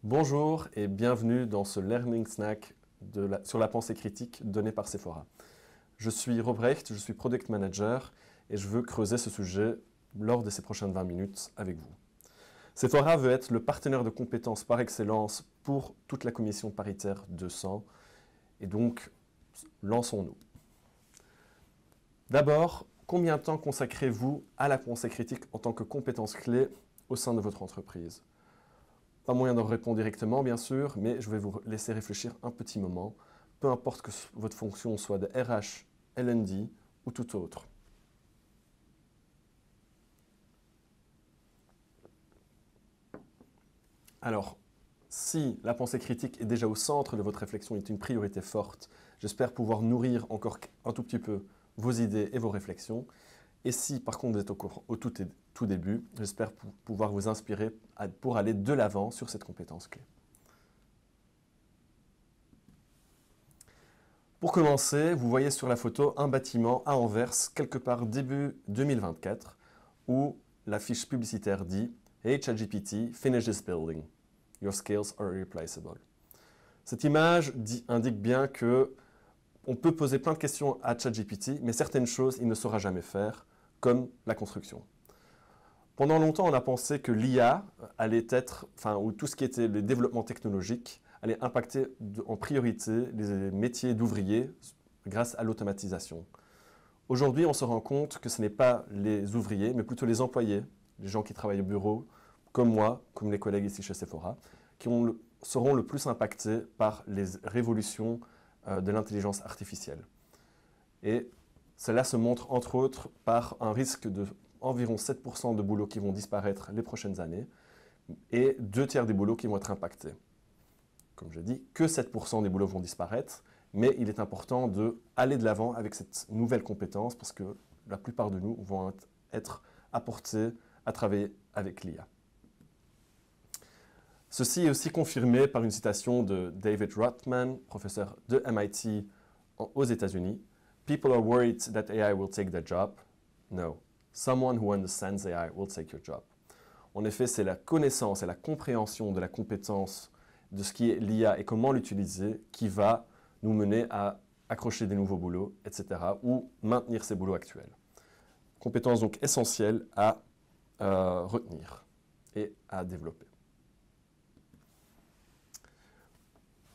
Bonjour et bienvenue dans ce Learning Snack sur la pensée critique donné par Sephora. Je suis Robrecht, je suis Product Manager et je veux creuser ce sujet lors de ces prochaines 20 minutes avec vous. Sephora veut être le partenaire de compétences par excellence pour toute la commission paritaire 200 et donc lançons-nous. D'abord, combien de temps consacrez-vous à la pensée critique en tant que compétence clé au sein de votre entreprise ? Pas moyen d'en répondre directement, bien sûr, mais je vais vous laisser réfléchir un petit moment, peu importe que votre fonction soit de RH, L&D ou tout autre. Alors, si la pensée critique est déjà au centre de votre réflexion et est une priorité forte, j'espère pouvoir nourrir encore un tout petit peu vos idées et vos réflexions. Et si par contre vous êtes au tout début, j'espère pouvoir vous inspirer pour aller de l'avant sur cette compétence clé. Pour commencer, vous voyez sur la photo un bâtiment à Anvers, quelque part début 2024, où la fiche publicitaire dit « Hey ChatGPT, finish this building. Your skills are irreplaceable ». Cette image indique bien que on peut poser plein de questions à ChatGPT, mais certaines choses, il ne saura jamais faire, comme la construction. Pendant longtemps, on a pensé que l'IA allait être, ou tout ce qui était le développement technologique, allait impacter en priorité les métiers d'ouvriers grâce à l'automatisation. Aujourd'hui, on se rend compte que ce n'est pas les ouvriers, mais plutôt les employés, les gens qui travaillent au bureau, comme moi, comme les collègues ici chez Sephora, qui seront le plus impactés par les révolutions de l'intelligence artificielle. Et cela se montre entre autres par un risque de environ 7% de boulots qui vont disparaître les prochaines années et 2/3 des boulots qui vont être impactés. Comme je dis, que 7% des boulots vont disparaître, mais il est important d'aller de l'avant avec cette nouvelle compétence parce que la plupart de nous vont être apportés à travailler avec l'IA. Ceci est aussi confirmé par une citation de David Rothman, professeur de MIT aux États-Unis. People are worried that AI will take their job. No, someone who understands AI will take your job. En effet, c'est la connaissance et la compréhension de la compétence de ce qui est l'IA et comment l'utiliser qui va nous mener à accrocher des nouveaux boulots, etc. ou maintenir ces boulots actuels. Compétence donc essentielle à retenir et à développer.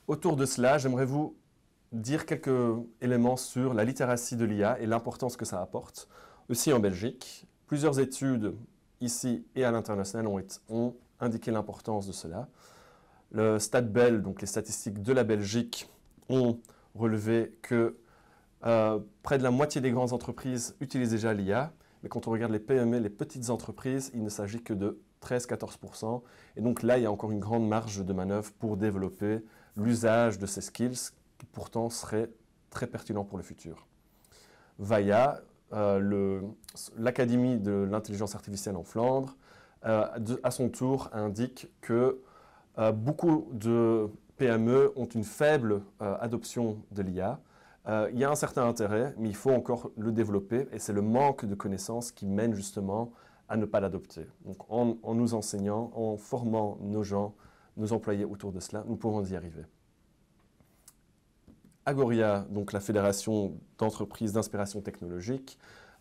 Autour de cela, j'aimerais vous dire quelques éléments sur la littératie de l'IA et l'importance que ça apporte. Aussi en Belgique, plusieurs études ici et à l'international ont indiqué l'importance de cela. Le StatBel, donc les statistiques de la Belgique, ont relevé que près de la moitié des grandes entreprises utilisent déjà l'IA, mais quand on regarde les PME, les petites entreprises, il ne s'agit que de 13-14%. Et donc là, il y a encore une grande marge de manœuvre pour développer l'usage de ces skills qui pourtant seraient très pertinents pour le futur. VAIA, l'Académie de l'intelligence artificielle en Flandre, à son tour indique que beaucoup de PME ont une faible adoption de l'IA. Il y a un certain intérêt, mais il faut encore le développer et c'est le manque de connaissances qui mène justement à ne pas l'adopter. Donc en nous enseignant, en formant nos gens, nos employés autour de cela, nous pourrons y arriver. Agoria, donc la Fédération d'entreprises d'inspiration technologique,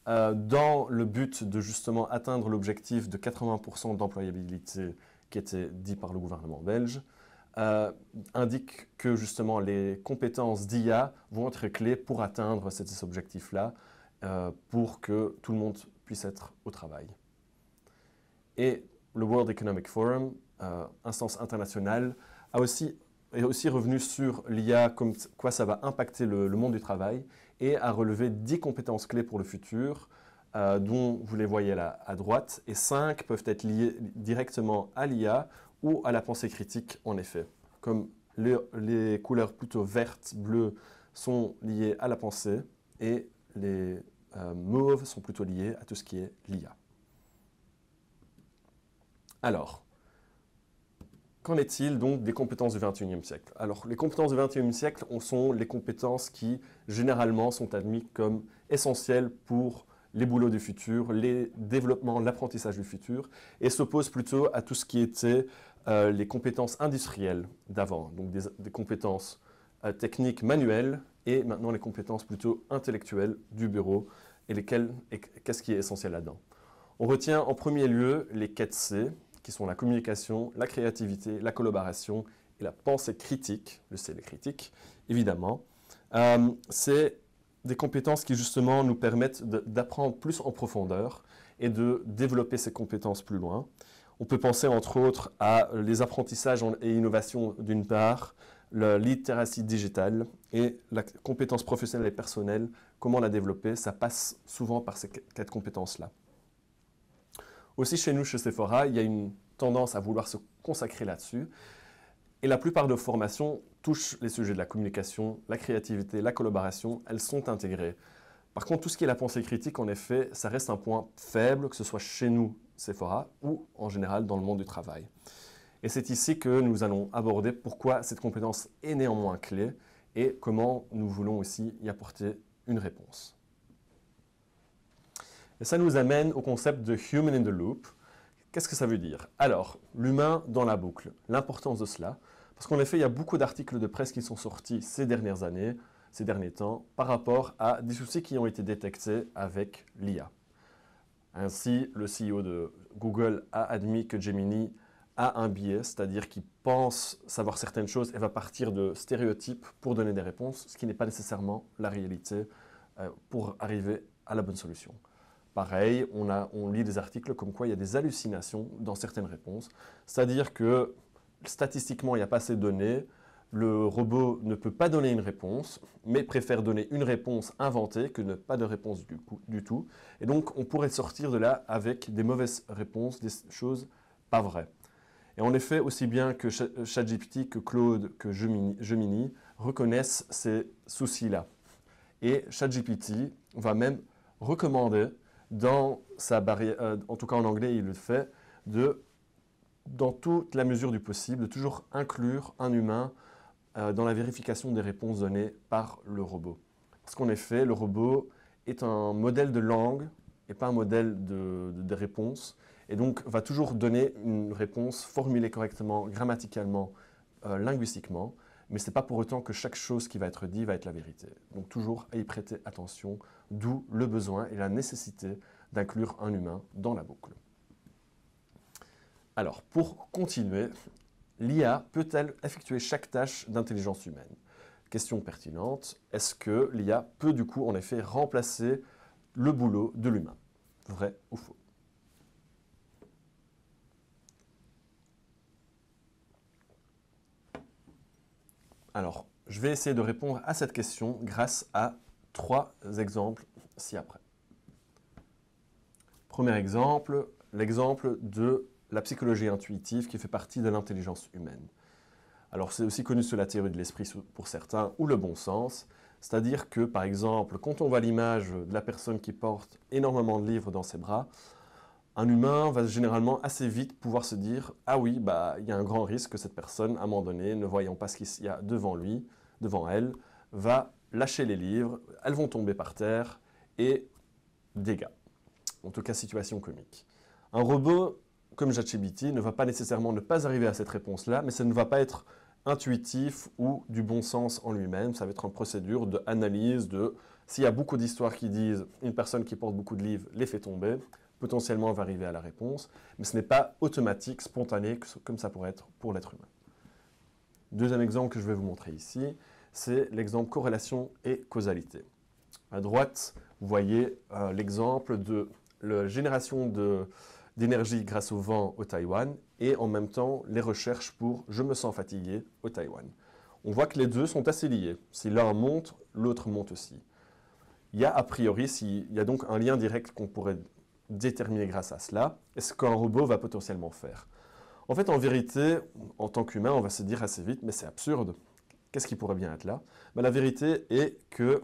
dans le but de justement atteindre l'objectif de 80% d'employabilité qui était dit par le gouvernement belge, indique que justement les compétences d'IA vont être clés pour atteindre ces objectifs-là, pour que tout le monde puisse être au travail. Et le World Economic Forum, instance internationale, est aussi revenu sur l'IA, comme quoi ça va impacter le monde du travail, et a relevé 10 compétences clés pour le futur, dont vous les voyez là à droite, et 5 peuvent être liées directement à l'IA ou à la pensée critique en effet. Comme les couleurs plutôt vertes, bleues sont liées à la pensée, et les mauves sont plutôt liées à tout ce qui est l'IA. Alors, qu'en est-il donc des compétences du XXIe siècle? Alors, les compétences du XXIe siècle sont les compétences qui, généralement, sont admises comme essentielles pour les boulots du futur, les développements, l'apprentissage du futur, et s'opposent plutôt à tout ce qui était les compétences industrielles d'avant, donc des compétences techniques manuelles, et maintenant les compétences plutôt intellectuelles du bureau, et qu'est-ce qui est essentiel là-dedans. On retient en premier lieu les 4 C, qui sont la communication, la créativité, la collaboration et la pensée critique, le C, les critiques, évidemment. C'est des compétences qui justement nous permettent d'apprendre plus en profondeur et de développer ces compétences plus loin. On peut penser entre autres à les apprentissages et innovations d'une part, la littératie digitale et la compétence professionnelle et personnelle, comment la développer, ça passe souvent par ces 4 compétences-là. Aussi chez nous, chez Sephora, il y a une tendance à vouloir se consacrer là-dessus. Et la plupart de nos formations touchent les sujets de la communication, la créativité, la collaboration, elles sont intégrées. Par contre, tout ce qui est la pensée critique, en effet, ça reste un point faible, que ce soit chez nous, Sephora, ou en général dans le monde du travail. Et c'est ici que nous allons aborder pourquoi cette compétence est néanmoins clé et comment nous voulons aussi y apporter une réponse. Et ça nous amène au concept de Human in the Loop. Qu'est-ce que ça veut dire? Alors, l'humain dans la boucle, l'importance de cela, parce qu'en effet, il y a beaucoup d'articles de presse qui sont sortis ces dernières années, ces derniers temps, par rapport à des soucis qui ont été détectés avec l'IA. Ainsi, le CEO de Google a admis que Gemini a un biais, c'est-à-dire qu'il pense savoir certaines choses et va partir de stéréotypes pour donner des réponses, ce qui n'est pas nécessairement la réalité pour arriver à la bonne solution. Pareil, on lit des articles comme quoi il y a des hallucinations dans certaines réponses, c'est-à-dire que statistiquement, il n'y a pas assez de données, le robot ne peut pas donner une réponse, mais préfère donner une réponse inventée que ne pas de réponse du tout. Et donc, on pourrait sortir de là avec des mauvaises réponses, des choses pas vraies. Et en effet, aussi bien que ChatGPT, que Claude, que Gemini reconnaissent ces soucis-là. Et ChatGPT va même recommander dans sa barrière, en tout cas en anglais il le fait, dans toute la mesure du possible, de toujours inclure un humain dans la vérification des réponses données par le robot. Parce qu'en effet, le robot est un modèle de langue et pas un modèle de réponse, et donc va toujours donner une réponse formulée correctement, grammaticalement, linguistiquement, mais ce n'est pas pour autant que chaque chose qui va être dit va être la vérité. Donc toujours à y prêter attention, d'où le besoin et la nécessité d'inclure un humain dans la boucle. Alors, pour continuer, l'IA peut-elle effectuer chaque tâche d'intelligence humaine? Question pertinente, est-ce que l'IA peut du coup en effet remplacer le boulot de l'humain? Vrai ou faux? Alors, je vais essayer de répondre à cette question grâce à 3 exemples ci-après. Premier exemple, l'exemple de la psychologie intuitive qui fait partie de l'intelligence humaine. Alors c'est aussi connu sous la théorie de l'esprit pour certains, ou le bon sens, c'est-à-dire que par exemple, quand on voit l'image de la personne qui porte énormément de livres dans ses bras, un humain va généralement assez vite pouvoir se dire « Ah oui, il y a un grand risque que cette personne, à un moment donné, ne voyant pas ce qu'il y a devant lui, devant elle, va lâcher les livres, elles vont tomber par terre et dégâts. » En tout cas, situation comique. Un robot comme ChatGPT ne va pas nécessairement ne pas arriver à cette réponse-là, mais ça ne va pas être intuitif ou du bon sens en lui-même. Ça va être une procédure d'analyse s'il y a beaucoup d'histoires qui disent une personne qui porte beaucoup de livres les fait tomber, potentiellement on va arriver à la réponse, mais ce n'est pas automatique, spontané, comme ça pourrait être pour l'être humain. Deuxième exemple que je vais vous montrer ici, c'est l'exemple corrélation et causalité. À droite, vous voyez l'exemple de la génération d'énergie grâce au vent au Taïwan et en même temps les recherches pour « je me sens fatigué » au Taïwan. On voit que les deux sont assez liés. Si l'un monte, l'autre monte aussi. Il y a a priori, il y a donc un lien direct qu'on pourrait déterminer grâce à cela, et ce qu'un robot va potentiellement faire. En fait, en vérité, en tant qu'humain, on va se dire assez vite, mais c'est absurde, qu'est-ce qui pourrait bien être là? La vérité est que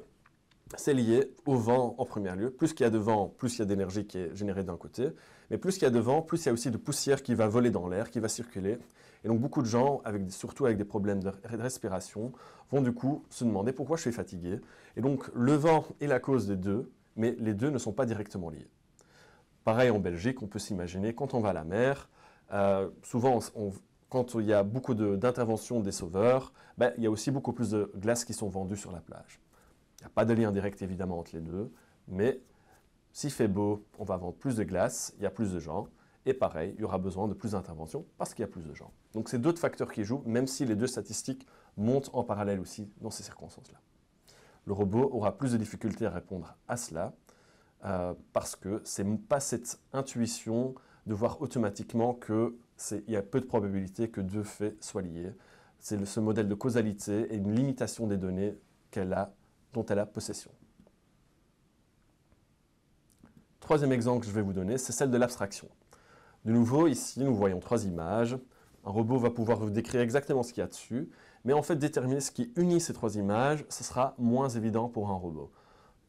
c'est lié au vent en premier lieu. Plus qu'il y a de vent, plus il y a d'énergie qui est générée d'un côté, mais plus qu'il y a de vent, plus il y a aussi de poussière qui va voler dans l'air, qui va circuler. Et donc beaucoup de gens, surtout avec des problèmes de respiration, vont du coup se demander pourquoi je suis fatigué. Et donc le vent est la cause des deux, mais les deux ne sont pas directement liés. Pareil en Belgique, on peut s'imaginer, quand on va à la mer, souvent quand il y a beaucoup d'interventions des sauveurs, ben, il y a aussi beaucoup plus de glaces qui sont vendues sur la plage. Il n'y a pas de lien direct évidemment entre les deux, mais s'il fait beau, on va vendre plus de glace, il y a plus de gens, et pareil, il y aura besoin de plus d'interventions parce qu'il y a plus de gens. Donc c'est d'autres facteurs qui jouent, même si les deux statistiques montent en parallèle aussi dans ces circonstances-là. Le robot aura plus de difficultés à répondre à cela, parce que ce n'est pas cette intuition de voir automatiquement qu'il y a peu de probabilité que deux faits soient liés. C'est ce modèle de causalité et une limitation des données dont elle a possession. Troisième exemple que je vais vous donner, c'est celle de l'abstraction. De nouveau, ici, nous voyons trois images. Un robot va pouvoir vous décrire exactement ce qu'il y a dessus, mais en fait, déterminer ce qui unit ces trois images, ce sera moins évident pour un robot.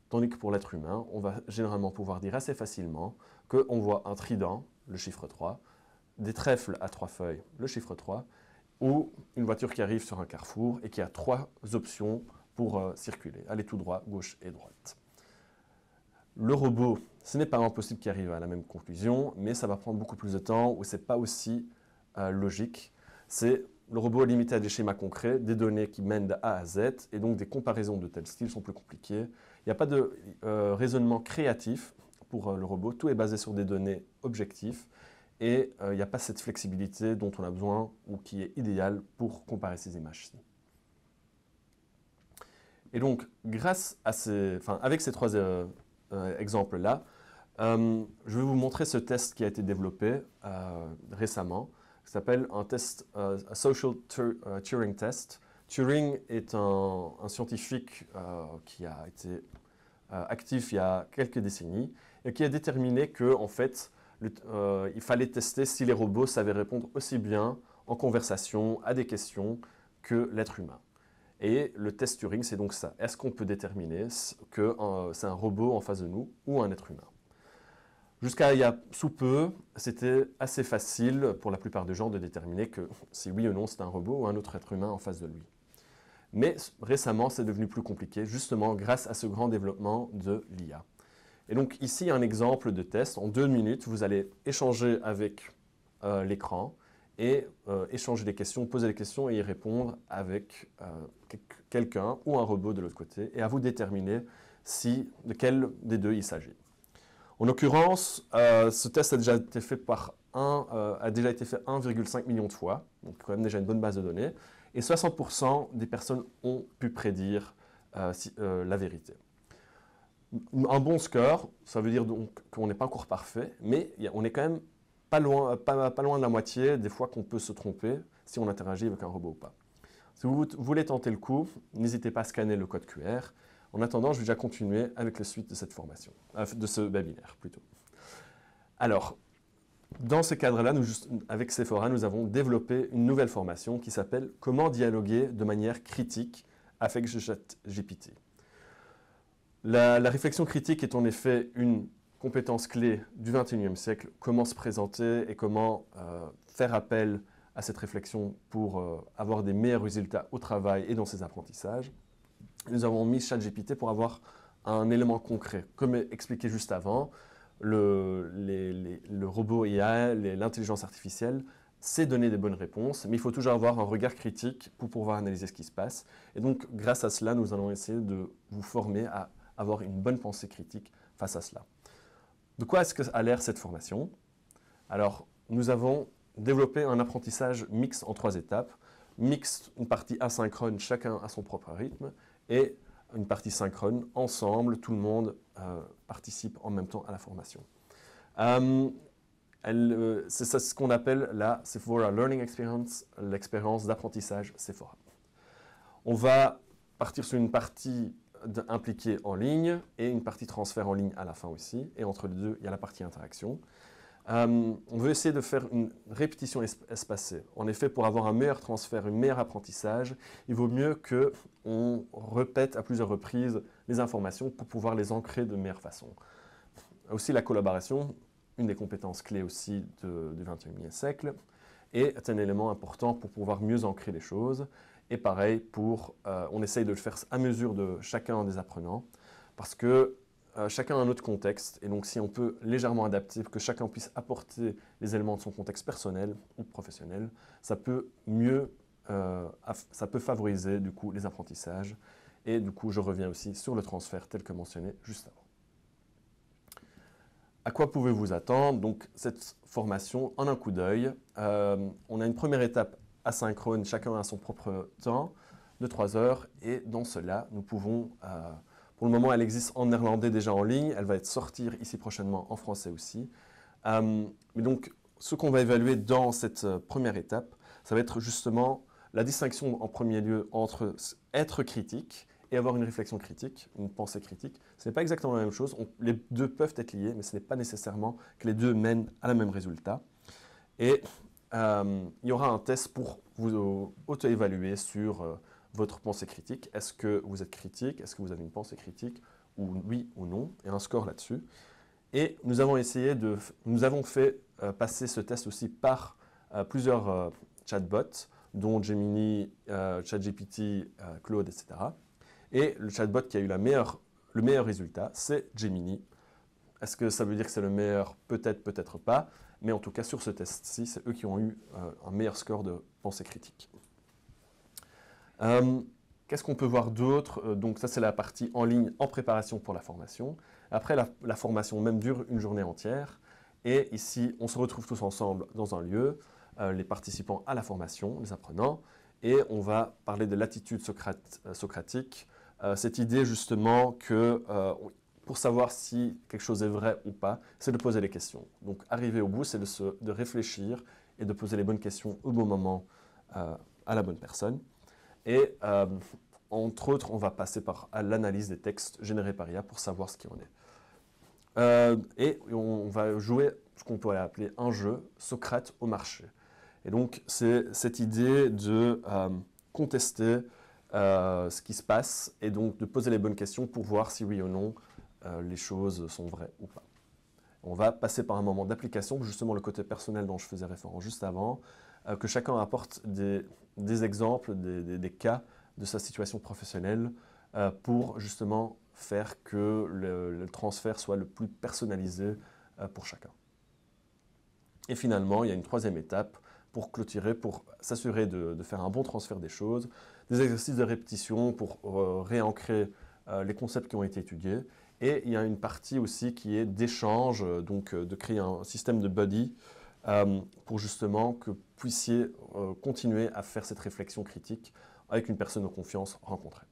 Tandis que pour l'être humain, on va généralement pouvoir dire assez facilement qu'on voit un trident, le chiffre 3, des trèfles à 3 feuilles, le chiffre 3, ou une voiture qui arrive sur un carrefour et qui a 3 options pour circuler, aller tout droit, gauche et droite. Le robot, ce n'est pas impossible qu'il arrive à la même conclusion, mais ça va prendre beaucoup plus de temps ou ce n'est pas aussi logique. Le robot est limité à des schémas concrets, des données qui mènent de A à Z, et donc des comparaisons de tel style sont plus compliquées. Il n'y a pas de raisonnement créatif pour le robot, tout est basé sur des données objectives, et il n'y a pas cette flexibilité dont on a besoin ou qui est idéale pour comparer ces images-ci. Et donc, avec ces trois exemples-là, je vais vous montrer ce test qui a été développé récemment, qui s'appelle un test, un Social Turing Test. Turing est un scientifique qui a été actif il y a quelques décennies et qui a déterminé que, en fait, il fallait tester si les robots savaient répondre aussi bien en conversation à des questions que l'être humain. Et le test Turing, c'est donc ça. Est-ce qu'on peut déterminer que c'est un robot en face de nous ou un être humain? Jusqu'à il y a sous peu, c'était assez facile pour la plupart des gens de déterminer que si oui ou non c'est un robot ou un autre être humain en face de lui. Mais récemment, c'est devenu plus compliqué, justement grâce à ce grand développement de l'IA. Et donc ici, un exemple de test. En 2 minutes, vous allez échanger avec l'écran et échanger des questions, poser des questions et y répondre avec quelqu'un ou un robot de l'autre côté. Et à vous de déterminer de quel des deux il s'agit. En l'occurrence, ce test a déjà été fait 1,5 million de fois, donc quand même déjà une bonne base de données, et 60% des personnes ont pu prédire la vérité. Un bon score, ça veut dire donc qu'on n'est pas encore parfait, mais on est quand même pas loin de la moitié des fois qu'on peut se tromper si on interagit avec un robot ou pas. Si vous voulez tenter le coup, n'hésitez pas à scanner le code QR. En attendant, je vais déjà continuer avec la suite de cette formation, de ce webinaire plutôt. Alors, dans ce cadre-là, avec Sephora, nous avons développé une nouvelle formation qui s'appelle « Comment dialoguer de manière critique avec ChatGPT ». La réflexion critique est en effet une compétence clé du XXIe siècle. Comment se présenter et comment faire appel à cette réflexion pour avoir des meilleurs résultats au travail et dans ses apprentissages. Nous avons mis ChatGPT pour avoir un élément concret. Comme expliqué juste avant, le robot IA, l'intelligence artificielle, c'est donner des bonnes réponses, mais il faut toujours avoir un regard critique pour pouvoir analyser ce qui se passe. Et donc, grâce à cela, nous allons essayer de vous former à avoir une bonne pensée critique face à cela. De quoi est-ce qu'a l'air cette formation? Alors, nous avons développé un apprentissage mixte en 3 étapes. Mixte, une partie asynchrone, chacun à son propre rythme, et une partie synchrone, ensemble, tout le monde participe en même temps à la formation. C'est ce qu'on appelle la Sephora Learning Experience, l'expérience d'apprentissage Sephora. On va partir sur une partie impliquée en ligne et une partie transfert en ligne à la fin aussi, et entre les deux, il y a la partie interaction. On veut essayer de faire une répétition espacée. En effet, pour avoir un meilleur transfert, un meilleur apprentissage, il vaut mieux qu'on répète à plusieurs reprises les informations pour pouvoir les ancrer de meilleure façon. Aussi la collaboration, une des compétences clés aussi du XXIe siècle, est un élément important pour pouvoir mieux ancrer les choses. Et pareil, on essaye de le faire à mesure de chacun des apprenants, parce que chacun a un autre contexte, et donc si on peut légèrement adapter, que chacun puisse apporter les éléments de son contexte personnel ou professionnel, ça peut ça peut favoriser du coup les apprentissages, et du coup je reviens aussi sur le transfert tel que mentionné juste avant. À quoi pouvez-vous attendre? Donc cette formation en un coup d'œil, on a une première étape asynchrone, chacun a son propre temps de 3 heures, et dans cela nous pouvons pour le moment, elle existe en néerlandais déjà en ligne. Elle va être sortir ici prochainement en français aussi. Mais donc, ce qu'on va évaluer dans cette première étape, ça va être justement la distinction en premier lieu entre être critique et avoir une réflexion critique, une pensée critique. Ce n'est pas exactement la même chose. Les deux peuvent être liés, mais ce n'est pas nécessairement que les deux mènent à la même résultat. Et il y aura un test pour vous auto-évaluer sur votre pensée critique. Est-ce que vous êtes critique? Est-ce que vous avez une pensée critique? Ou oui ou non? Et un score là-dessus. Et nous avons fait passer ce test aussi par plusieurs chatbots, dont Gemini, ChatGPT, Claude, etc. Et le chatbot qui a eu le meilleur résultat, c'est Gemini. Est-ce que ça veut dire que c'est le meilleur? Peut-être, peut-être pas. Mais en tout cas, sur ce test-ci, c'est eux qui ont eu un meilleur score de pensée critique. Qu'est-ce qu'on peut voir d'autre? Donc ça, c'est la partie en ligne en préparation pour la formation. Après, la formation même dure une journée entière. Et ici, on se retrouve tous ensemble dans un lieu, les participants à la formation, les apprenants, et on va parler de l'attitude socratique, cette idée justement que pour savoir si quelque chose est vrai ou pas, c'est de poser les questions. Donc arriver au bout, c'est de réfléchir et de poser les bonnes questions au bon moment à la bonne personne. Et entre autres, on va passer par l'analyse des textes générés par IA pour savoir ce qu'il en est. Et on va jouer ce qu'on pourrait appeler un jeu, Socrate au marché. Et donc, c'est cette idée de contester ce qui se passe et donc de poser les bonnes questions pour voir si oui ou non les choses sont vraies ou pas. On va passer par un moment d'application, justement le côté personnel dont je faisais référence juste avant, que chacun apporte des exemples, des cas de sa situation professionnelle pour justement faire que le transfert soit le plus personnalisé pour chacun. Et finalement, il y a une troisième étape pour clôturer, pour s'assurer de faire un bon transfert des choses, des exercices de répétition pour réancrer les concepts qui ont été étudiés. Et il y a une partie aussi qui est d'échange, donc de créer un système de buddy pour justement que vous puissiez continuer à faire cette réflexion critique avec une personne de confiance rencontrée.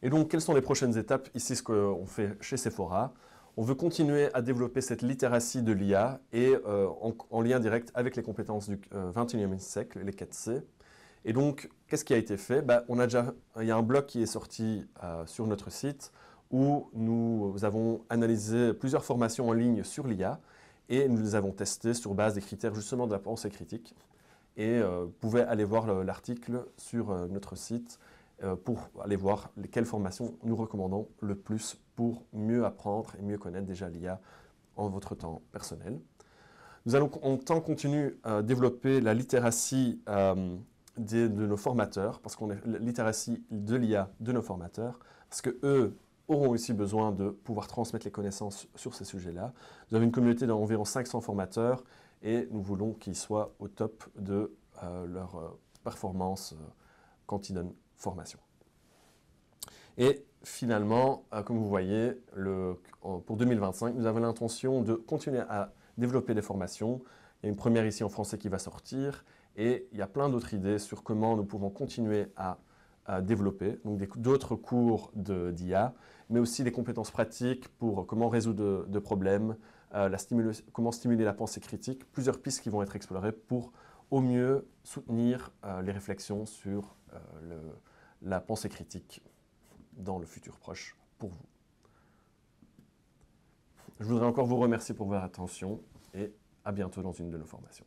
Et donc, quelles sont les prochaines étapes? Ici, ce qu'on fait chez Sephora. On veut continuer à développer cette littératie de l'IA et en lien direct avec les compétences du 21e siècle, les 4C. Et donc, qu'est-ce qui a été fait? Il y a un blog qui est sorti sur notre site où nous avons analysé plusieurs formations en ligne sur l'IA et nous les avons testées sur base des critères justement de la pensée critique. Et vous pouvez aller voir l'article sur notre site pour aller voir quelles formations nous recommandons le plus pour mieux apprendre et mieux connaître déjà l'IA en votre temps personnel. Nous allons en temps continu développer la littératie de nos formateurs, parce qu'on est la littératie de l'IA de nos formateurs, parce qu'eux auront aussi besoin de pouvoir transmettre les connaissances sur ces sujets-là. Nous avons une communauté d'environ 500 formateurs et nous voulons qu'ils soient au top de leur performance quand ils donnent formation. Et finalement, comme vous voyez, pour 2025, nous avons l'intention de continuer à développer des formations. Il y a une première ici en français qui va sortir et il y a plein d'autres idées sur comment nous pouvons continuer à développer, donc d'autres cours d'IA, mais aussi des compétences pratiques pour comment résoudre de problèmes, comment stimuler la pensée critique, plusieurs pistes qui vont être explorées pour au mieux soutenir les réflexions sur la pensée critique dans le futur proche pour vous. Je voudrais encore vous remercier pour votre attention et à bientôt dans une de nos formations.